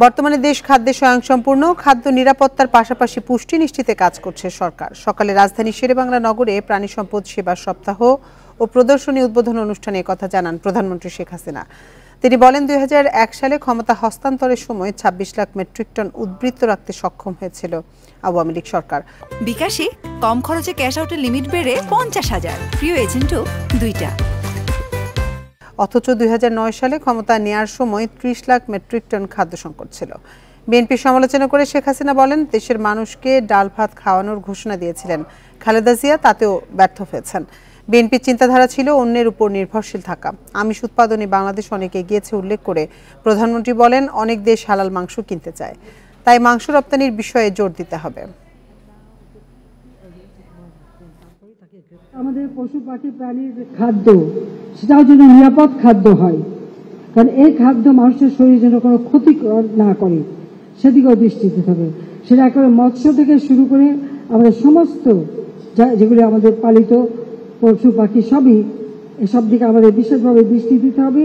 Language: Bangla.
বর্তমানে দেশ খাদ্যে স্বয়ংসম্পূর্ণ। খাদ্য নিরাপত্তার পাশাপাশি পুষ্টি নিশ্চিতে কাজ করছে সরকার। সকালে রাজধানী শেরেবাংলা নগরে প্রাণী সম্পদ সেবা সপ্তাহ ও প্রদর্শনী উদ্বোধন অনুষ্ঠানে কথা জানান প্রধানমন্ত্রী শেখ হাসিনা। তিনি বলেন, 2001 সালে ক্ষমতা হস্তান্তরের সময় 26 লাখ মেট্রিক টন উদ্বৃত্ত রাখতে সক্ষম হয়েছিল আওয়ামী লীগ সরকার। বিকাশে কম খরচে ক্যাশ আউটের লিমিট বেড়ে 50,000, প্রিয় এজেন্টও 2টা। অথচ 2009 সালে ক্ষমতা নেয়ার সময় 30 লাখ মেট্রিক টন খাদ্য সংকট ছিল। বিএনপি সমালোচনা করে শেখ হাসিনা বলেন, দেশের মানুষকে ডাল ভাত খাওয়ানোর ঘোষণা দিয়েছিলেন খালেদা জিয়া, তাতেও ব্যর্থ হয়েছেন। বিএনপির চিন্তাধারা ছিল অন্যের উপর নির্ভরশীল থাকা। আমিষ উৎপাদনে বাংলাদেশ অনেক এগিয়েছে উল্লেখ করে প্রধানমন্ত্রী বলেন, অনেক দেশ হালাল মাংস কিনতে চায়, তাই মাংস রপ্তানির বিষয়ে জোর দিতে হবে। আমাদের পশু পাখি প্রাণীর খাদ্য সেটাও যেন নিরাপদ খাদ্য হয়, কারণ এই খাদ্য মানুষের শরীরে যেন কোনো ক্ষতি না করে সেদিকেও দৃষ্টি দিতে হবে। সেটা একেবারে মৎস্য থেকে শুরু করে আমাদের সমস্ত যেগুলি আমাদের পালিত পশু পাখি সবই এসব দিকে আমাদের বিশেষভাবে দৃষ্টি দিতে হবে।